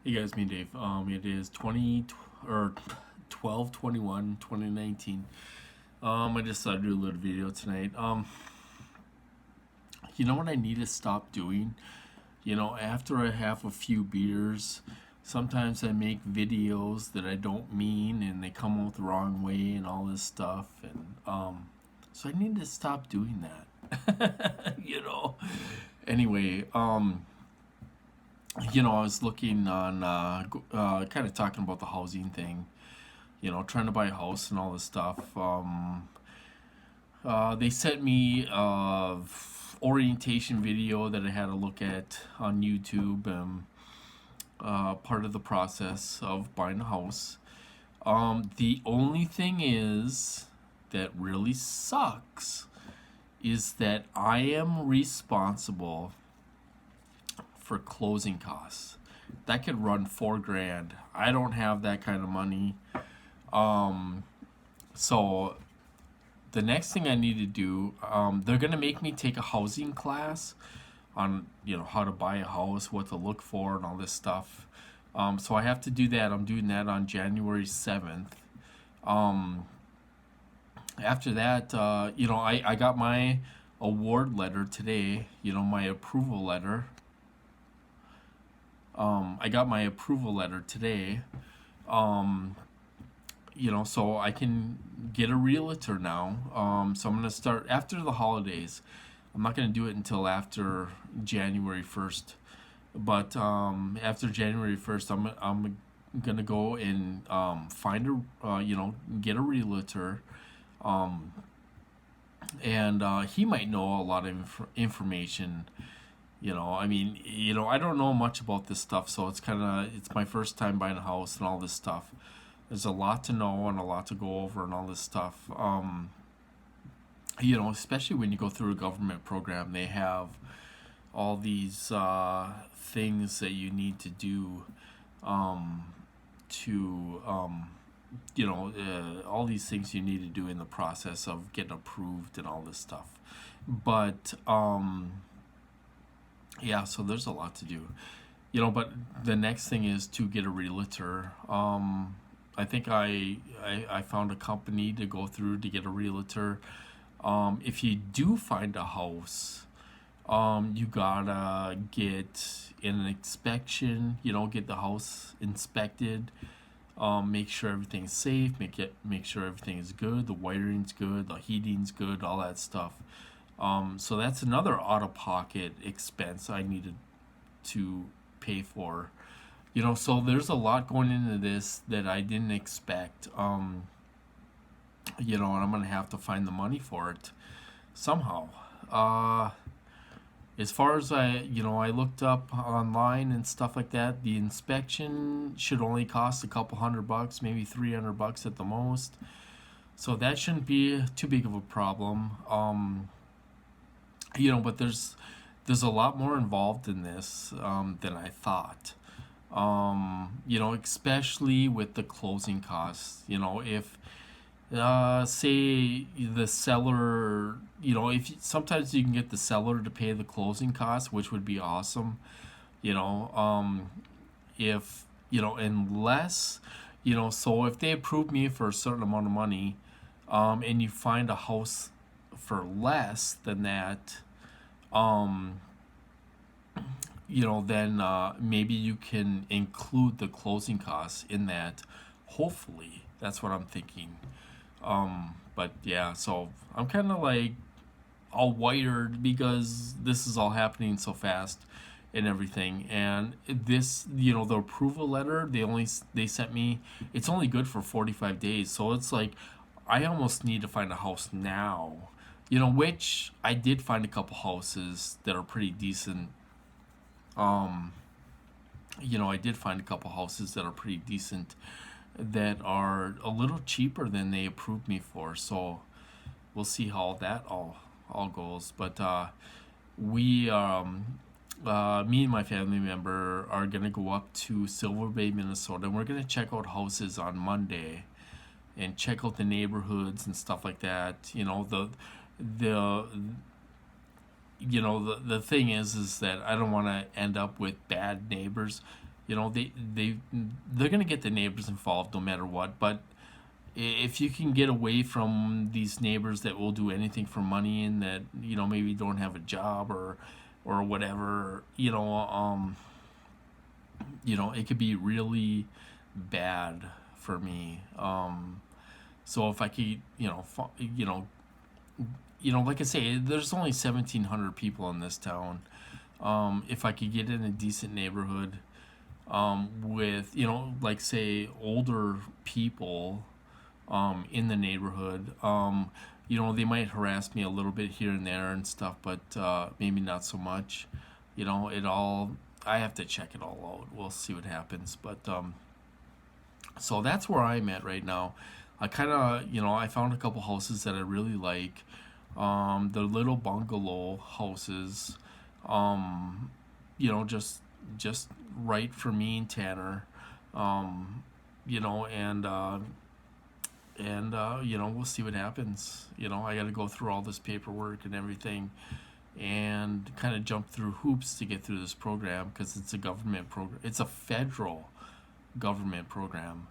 Hey guys, me Dave. It is 20 or 12/21 2019. I just thought I'd do a little video tonight. You know what I need to stop doing? After I have a few beers, sometimes I make videos that I don't mean and they come out the wrong way and all this stuff, and so I need to stop doing that. Anyway, I was looking on, kind of talking about the housing thing, trying to buy a house and all this stuff. They sent me orientation video that I had to look at on YouTube, part of the process of buying a house. The only thing is that really sucks is that I am responsible for closing costs. That could run 4 grand. I don't have that kind of money. So the next thing I need to do, they're gonna make me take a housing class on how to buy a house, what to look for, and all this stuff. So I have to do that. I'm doing that on January 7th. Um, After that, I got my award letter today. My approval letter. I got my approval letter today. Um, so I can get a realtor now. So I'm gonna start after the holidays. I'm not gonna do it until after January 1st, but after January 1st, I'm gonna go and find get a realtor, um, and he might know a lot of information. I don't know much about this stuff, so it's my first time buying a house and all this stuff. There's a lot to know and a lot to go over and all this stuff. Especially when you go through a government program, they have all these things that you need to do, um, to all these things you need to do in the process of getting approved and all this stuff. But yeah, so there's a lot to do. But the next thing is to get a realtor. I think I found a company to go through to get a realtor. If you do find a house, you gotta get an inspection. Get the house inspected. Make sure everything's safe. Make sure everything is good. The wiring's good. The heating's good. All that stuff. So that's another out-of-pocket expense I needed to pay for. So there's a lot going into this that I didn't expect. And I'm gonna have to find the money for it somehow. Uh, as far as I looked up online and stuff like that. The inspection should only cost a couple $100, maybe $300 at the most. So that shouldn't be too big of a problem. But there's a lot more involved in this than I thought. Especially with the closing costs. If say the seller, if sometimes you can get the seller to pay the closing costs, which would be awesome. You know, if unless so if they approve me for a certain amount of money, and you find a house for less than that, um, then maybe you can include the closing costs in that. Hopefully, that's what I'm thinking. But yeah, so I'm kind of like all wired because this is all happening so fast and everything. And this, the approval letter they sent me, it's only good for 45 days. So it's like I almost need to find a house now. Which I did find a couple houses that are pretty decent. Um, I did find a couple houses that are pretty decent that are a little cheaper than they approved me for. So we'll see how that all goes. But we me and my family member are gonna go up to Silver Bay, Minnesota, and we're gonna check out houses on Monday and check out the neighborhoods and stuff like that. The the thing is that I don't want to end up with bad neighbors. you know, they're gonna get the neighbors involved no matter what. But if you can get away from these neighbors that will do anything for money and that, you know, maybe don't have a job or whatever, you know, it could be really bad for me. So if I could, like I say, there's only 1,700 people in this town. If I could get in a decent neighborhood, with, like say older people, in the neighborhood, they might harass me a little bit here and there and stuff, but maybe not so much. I have to check it all out. We'll see what happens. But so that's where I'm at right now. I kind of, I found a couple houses that I really like. The little bungalow houses, um, just right for me and Tanner. Um, and we'll see what happens. I got to go through all this paperwork and everything, and kind of jump through hoops to get through this program because it's a government program. It's a federal government program.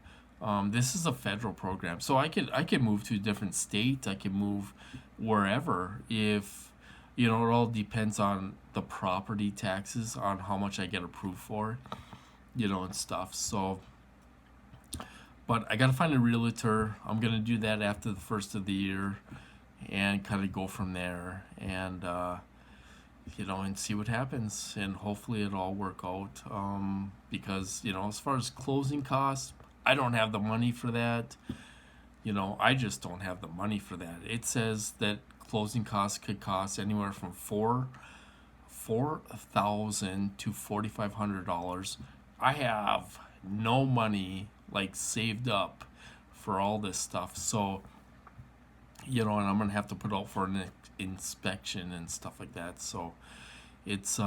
This is a federal program, so I could move to a different state. I could move wherever if it all depends on the property taxes on how much I get approved for, and stuff. So, but I gotta find a realtor. I'm gonna do that after the first of the year, and kind of go from there, and see what happens, and hopefully it'll all work out. Because as far as closing costs, I don't have the money for that. I just don't have the money for that. It says that closing costs could cost anywhere from $4,000 to $4,500. I have no money like saved up for all this stuff, so and I'm gonna have to put out for an inspection and stuff like that. So it's